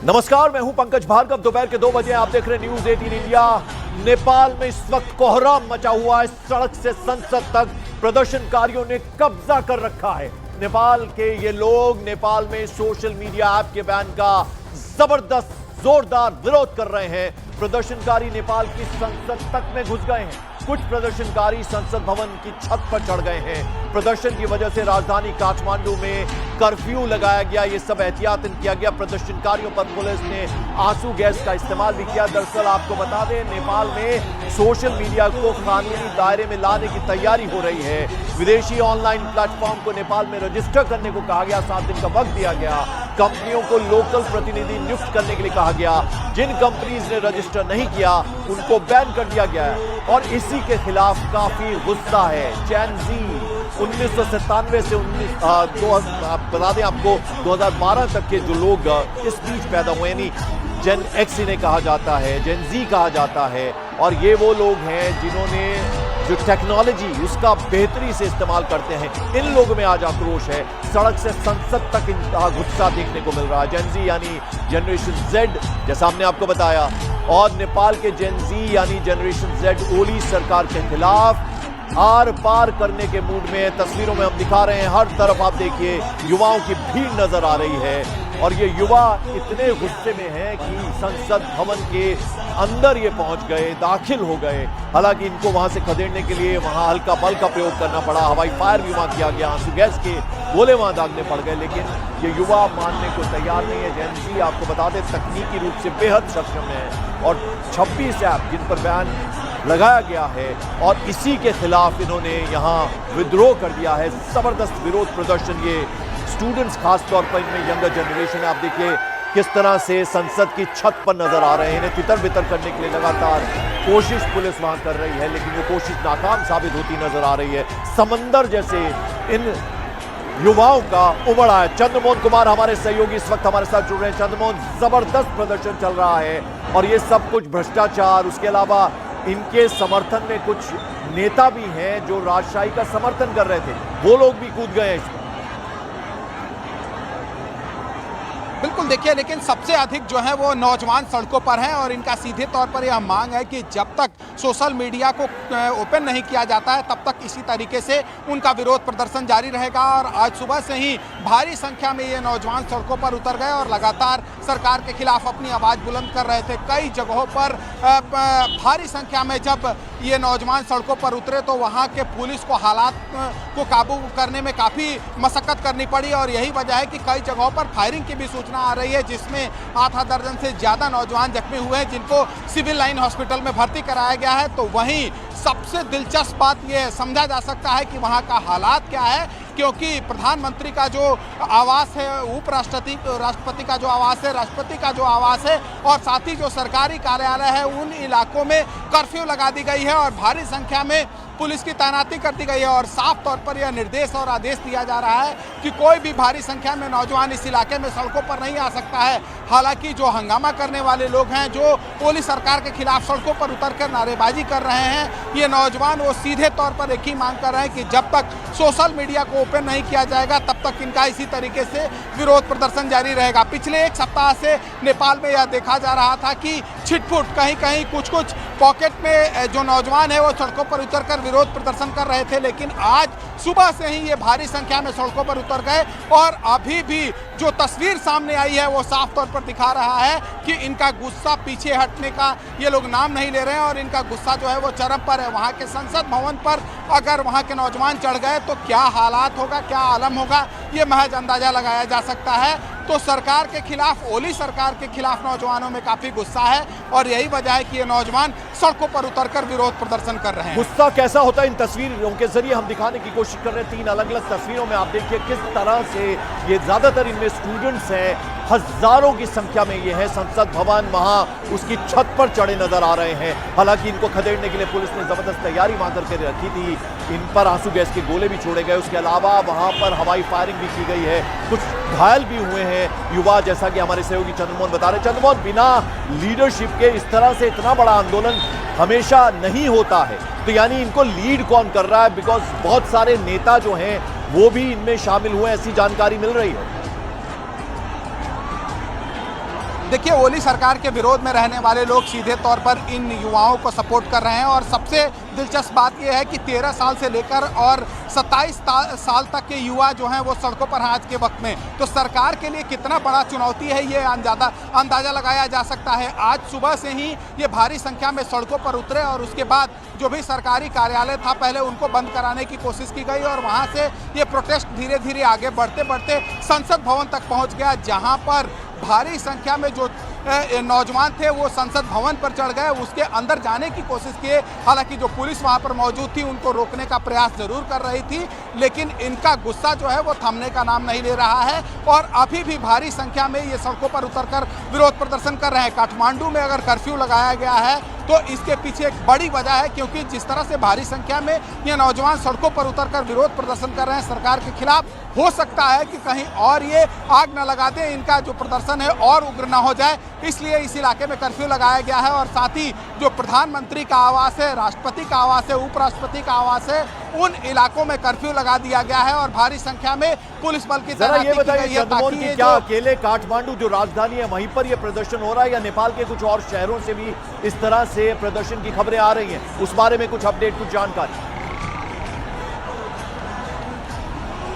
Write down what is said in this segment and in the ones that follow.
नमस्कार, मैं हूं पंकज भार्गव। दोपहर के 2 बजे आप देख रहे हैं न्यूज 18 इंडिया। नेपाल में इस वक्त कोहराम मचा हुआ है। सड़क से संसद तक प्रदर्शनकारियों ने कब्जा कर रखा है। नेपाल के ये लोग नेपाल में सोशल मीडिया ऐप के बैन का जबरदस्त जोरदार विरोध कर रहे हैं। प्रदर्शनकारी नेपाल की संसद तक में घुस गए हैं। कुछ प्रदर्शनकारी संसद भवन की छत पर चढ़ गए हैं। प्रदर्शन की वजह से राजधानी काठमांडू में कर्फ्यू लगाया गया। ये सब एहतियातन किया गया। प्रदर्शनकारियों पर पुलिस ने आंसू गैस का इस्तेमाल भी किया। दरअसल आपको बता दें, नेपाल में सोशल मीडिया को कानूनी दायरे में लाने की तैयारी हो रही है। विदेशी ऑनलाइन प्लेटफॉर्म को नेपाल में रजिस्टर करने को कहा गया। 7 दिन का वक्त दिया गया। कंपनियों को लोकल प्रतिनिधि नियुक्त करने के लिए कहा गया। जिन कंपनीज ने रजिस्टर नहीं किया उनको बैन कर दिया गया है। और इसी के खिलाफ काफी गुस्सा है। जेन ज़ी 1997 से बता दें आपको 2012 तक के जो लोग इस बीच पैदा हुए, यानी जेन एक्स इन्हें कहा जाता है, जेन ज़ी कहा जाता है। और ये वो लोग हैं जिन्होंने जो टेक्नोलॉजी उसका बेहतरी से इस्तेमाल करते हैं। इन लोगों में आज आक्रोश है। सड़क से संसद तक इनका गुस्सा देखने को मिल रहा है। जेन ज़ी यानी जनरेशन जेड, जैसा हमने आपको बताया, और नेपाल के जेन ज़ी यानी जनरेशन जेड ओली सरकार के खिलाफ आर पार करने के मूड में। तस्वीरों में हम दिखा रहे हैं, हर तरफ आप देखिए युवाओं की भीड़ नजर आ रही है। और ये युवा इतने गुस्से में हैं कि संसद भवन के अंदर ये पहुंच गए, दाखिल हो गए। हालांकि इनको वहां से खदेड़ने के लिए वहां हल्का बल का प्रयोग करना पड़ा। हवाई फायर भी वहां किया गया, आंसू गैस के गोले वहां दागने पड़ गए। लेकिन ये युवा मानने को तैयार नहीं है। जेन ज़ी आपको बता दें तकनीकी रूप से बेहद सक्षम है और 26 ऐप जिन पर बैन लगाया गया है, और इसी के खिलाफ इन्होंने यहां विद्रोह कर दिया है। जबरदस्त विरोध प्रदर्शन, ये स्टूडेंट्स खास तौर पर, इनमें यंगर जनरेशन, आप देखिए किस तरह से संसद की छत पर नजर आ रहे हैं। इन्हें तितर बितर करने के लिए लगातार कोशिश पुलिस वहां कर रही है, लेकिन वो कोशिश नाकाम साबित होती नजर आ रही है। समंदर जैसे इन युवाओं का उमड़ा है। चंद्रमोहन कुमार हमारे सहयोगी इस वक्त हमारे साथ जुड़ रहे हैं। चंद्रमोहन, जबरदस्त प्रदर्शन चल रहा है और ये सब कुछ भ्रष्टाचार, उसके अलावा इनके समर्थन में कुछ नेता भी हैं जो राजशाही का समर्थन कर रहे थे, वो लोग भी कूद गए हैं। बिल्कुल, देखिए, लेकिन सबसे अधिक जो है वो नौजवान सड़कों पर हैं और इनका सीधे तौर पर यह मांग है कि जब तक सोशल मीडिया को ओपन नहीं किया जाता है तब तक इसी तरीके से उनका विरोध प्रदर्शन जारी रहेगा। और आज सुबह से ही भारी संख्या में ये नौजवान सड़कों पर उतर गए और लगातार सरकार के खिलाफ अपनी आवाज़ बुलंद कर रहे थे। कई जगहों पर भारी संख्या में जब ये नौजवान सड़कों पर उतरे तो वहाँ के पुलिस को हालात को काबू करने में काफ़ी मशक्कत करनी पड़ी और यही वजह है कि कई जगहों पर फायरिंग की भी सूचना आ रही है, जिसमें आधा दर्जन से ज़्यादा नौजवान जख्मी हुए हैं जिनको सिविल लाइन हॉस्पिटल में भर्ती कराया गया है। तो वहीं सबसे दिलचस्प बात यह समझा जा सकता है कि वहाँ का हालात क्या है, क्योंकि प्रधानमंत्री का जो आवास है, राष्ट्रपति का जो आवास है, राष्ट्रपति का जो आवास है और साथ ही जो सरकारी कार्यालय है, उन इलाकों में कर्फ्यू लगा दी गई है और भारी संख्या में पुलिस की तैनाती कर दी गई है। और साफ तौर पर यह निर्देश और आदेश दिया जा रहा है कि कोई भी भारी संख्या में नौजवान इस इलाके में सड़कों पर नहीं आ सकता है। हालांकि जो हंगामा करने वाले लोग हैं, जो पुलिस सरकार के खिलाफ सड़कों पर उतरकर नारेबाजी कर रहे हैं, ये नौजवान वो सीधे तौर पर एक ही मांग कर रहे हैं कि जब तक सोशल मीडिया को ओपन नहीं किया जाएगा तब तक इनका इसी तरीके से विरोध प्रदर्शन जारी रहेगा। पिछले एक सप्ताह से नेपाल में यह देखा जा रहा था कि छिटपुट कहीं कहीं कुछ पॉकेट में जो नौजवान है वो सड़कों पर उतरकर विरोध प्रदर्शन कर रहे थे, लेकिन आज सुबह से ही ये भारी संख्या में सड़कों पर उतर गए। और अभी भी जो तस्वीर सामने आई है वो साफ तौर पर दिखा रहा है कि इनका गुस्सा पीछे हटने का ये लोग नाम नहीं ले रहे हैं और इनका गुस्सा जो है वो चरम पर है। वहाँ के संसद भवन पर अगर वहाँ के नौजवान चढ़ गए तो क्या हालात होगा, क्या आलम होगा, ये महज अंदाजा लगाया जा सकता है। तो सरकार के खिलाफ, ओली सरकार के खिलाफ नौजवानों में काफ़ी गुस्सा है और यही वजह है कि ये नौजवान सड़कों पर उतरकर विरोध प्रदर्शन कर रहे हैं। गुस्सा कैसा होता है इन तस्वीरों के जरिए हम दिखाने की कोशिश कर रहे हैं। 3 अलग अलग तस्वीरों में आप देखिए किस तरह से ये ज्यादातर इनमें स्टूडेंट्स हैं, हजारों की संख्या में ये है। संसद भवन वहां उसकी छत पर चढ़े नजर आ रहे हैं। हालांकि इनको खदेड़ने के लिए पुलिस ने जबरदस्त तैयारी वहां करके रखी थी। इन पर आंसू गैस के गोले भी छोड़े गए। उसके अलावा वहां पर हवाई फायरिंग भी की गई है। कुछ घायल भी हुए हैं युवा, जैसा कि हमारे सहयोगी चंद्रमोहन बता रहे। चंद्रमोहन, बिना लीडरशिप के इस तरह से इतना बड़ा आंदोलन हमेशा नहीं होता है, तो यानी इनको लीड कौन कर रहा है? बिकॉज बहुत सारे नेता जो हैं वो भी इनमें शामिल हुए, ऐसी जानकारी मिल रही है। देखिए, ओली सरकार के विरोध में रहने वाले लोग सीधे तौर पर इन युवाओं को सपोर्ट कर रहे हैं और सबसे दिलचस्प बात यह है कि 13 साल से लेकर और 27 साल तक के युवा जो हैं वो सड़कों पर हैं आज के वक्त में। तो सरकार के लिए कितना बड़ा चुनौती है ये अंदाज़ा लगाया जा सकता है। आज सुबह से ही ये भारी संख्या में सड़कों पर उतरे और उसके बाद जो भी सरकारी कार्यालय था पहले उनको बंद कराने की कोशिश की गई और वहाँ से ये प्रोटेस्ट धीरे धीरे आगे बढ़ते बढ़ते संसद भवन तक पहुँच गया, जहाँ पर भारी संख्या में जो नौजवान थे वो संसद भवन पर चढ़ गए, उसके अंदर जाने की कोशिश किए। हालांकि जो पुलिस वहां पर मौजूद थी उनको रोकने का प्रयास जरूर कर रही थी, लेकिन इनका गुस्सा जो है वो थमने का नाम नहीं ले रहा है और अभी भी भारी संख्या में ये सड़कों पर उतरकर विरोध प्रदर्शन कर रहे हैं। काठमांडू में अगर कर्फ्यू लगाया गया है तो इसके पीछे एक बड़ी वजह है, क्योंकि जिस तरह से भारी संख्या में ये नौजवान सड़कों पर उतरकर विरोध प्रदर्शन कर रहे हैं सरकार के खिलाफ, हो सकता है कि कहीं और ये आग न लगा दें, इनका जो प्रदर्शन है और उग्र न हो जाए, इसलिए इस इलाके में कर्फ्यू लगाया गया है। और साथ ही जो प्रधानमंत्री का आवास है, राष्ट्रपति का आवास है, उपराष्ट्रपति का आवास है, उन इलाकों में कर्फ्यू लगा दिया गया है और भारी संख्या में पुलिस बल की तैनाती की गई है ताकि ये क्या अकेले काठमांडू जो राजधानी है वहीं पर यह प्रदर्शन हो रहा है या नेपाल के कुछ और शहरों से भी इस तरह से प्रदर्शन की खबरें आ रही हैं? उस बारे में कुछ अपडेट, कुछ जानकारी?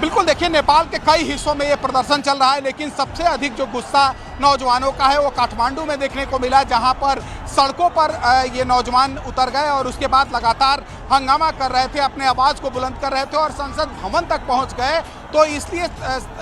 बिल्कुल, देखिए, नेपाल के कई हिस्सों में ये प्रदर्शन चल रहा है, लेकिन सबसे अधिक जो गुस्सा नौजवानों का है वो काठमांडू में देखने को मिला, जहां पर सड़कों पर ये नौजवान उतर गए और उसके बाद लगातार हंगामा कर रहे थे, अपने आवाज़ को बुलंद कर रहे थे और संसद भवन तक पहुंच गए। तो इसलिए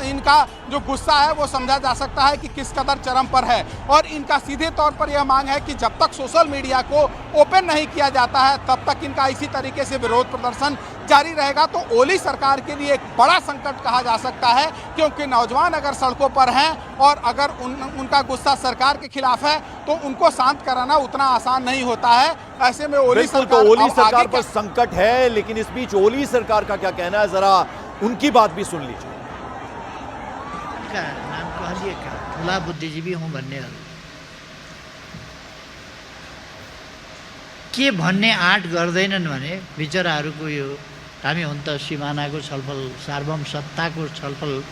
इनका जो गुस्सा है वो समझा जा सकता है कि किस कदर चरम पर है और इनका सीधे तौर पर यह मांग है कि जब तक सोशल मीडिया को ओपन नहीं किया जाता है तब तक इनका इसी तरीके से विरोध प्रदर्शन जारी रहेगा। तो ओली सरकार के लिए एक बड़ा संकट कहा जा सकता है, क्योंकि नौजवान अगर सड़कों पर हैं और अगर उनका गुस्सा सरकार के खिलाफ है तो उनको शांत कराना उतना आसान नहीं होता है। ऐसे में ओली सरकार पर संकट है, लेकिन इस बीच ओली सरकार का क्या कहना है, जरा उनकी बात भी सुन लीजिए। नाम कहलिए का ठुला बुद्धिजीवी हूँ भन्ने के भन्ने आँट गर्दैनन् भने विचराहरूको यो हामी हुन त सिमानाको छलफल, सार्वभौम सत्ताको छलफल,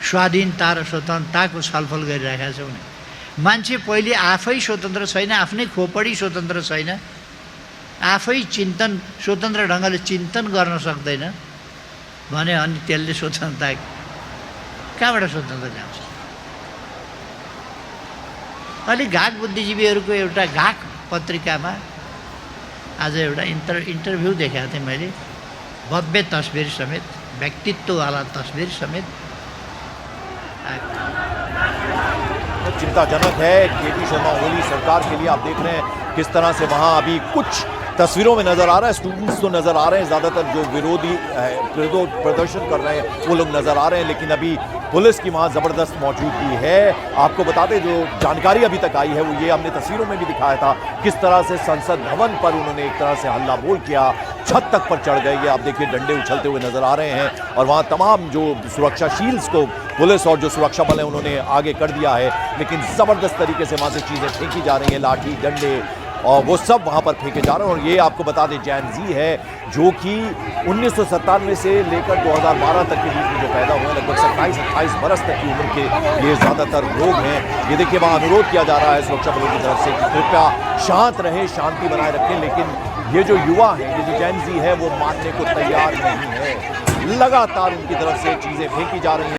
स्वाधीनता र स्वतन्त्रताको छलफल गरिरहेका छौँ नि। मान्छे पहिले आफै स्वतन्त्र छैन, आफ्नै खोपडी स्वतन्त्र छैन, आफै चिन्तन स्वतन्त्र ढङ्गले चिन्तन गर्न सक्दैन भने अनि त्यसले स्वतन्त्रता कहाँबाट स्वतन्त्र ल्याउँछ? अलि घाक बुद्धिजीवीहरूको एउटा घाक पत्रिकामा आज एउटा इन्टरभ्यू देखाएको थिएँ मैले, भव्य तस्बिर समेत, व्यक्तित्ववाला तस्बिर समेत। चिंताजनक है केपी शर्मा ओली सरकार के लिए। आप देख रहे हैं किस तरह से वहां अभी कुछ तस्वीरों में नजर आ रहा है, स्टूडेंट्स तो नजर आ रहे हैं, ज्यादातर जो विरोध प्रदर्शन कर रहे हैं वो लोग नजर आ रहे हैं, लेकिन अभी पुलिस की वहां जबरदस्त मौजूदगी है। आपको बता दें जो जानकारी अभी तक आई है वो ये हमने तस्वीरों में भी दिखाया था, किस तरह से संसद भवन पर उन्होंने एक तरह से हल्ला बोल किया, छत तक पर चढ़ गए। ये आप देखिए डंडे उछलते हुए नजर आ रहे हैं और वहां तमाम जो सुरक्षा शील्ड्स को पुलिस और जो सुरक्षा बल है उन्होंने आगे कर दिया है, लेकिन जबरदस्त तरीके से वहां से चीजें फेंकी जा रही हैं, लाठी डंडे और वो सब वहां पर फेंके जा रहे हैं। और ये आपको बता दें जैन जी है जो कि 1997 से लेकर 2012 तक के बीच में जो पैदा हुए, लगभग 27-28 बरस तक की उम्र के ये ज़्यादातर लोग हैं। ये देखिए वहाँ अनुरोध किया जा रहा है सुरक्षा बलों की तरफ से कि कृपया शांत रहें, शांति बनाए रखें, लेकिन ये जो युवा हैं, ये जो जैन जी है वो मानने को तैयार नहीं है। लगातार उनकी तरफ से चीज़ें फेंकी जा रही हैं।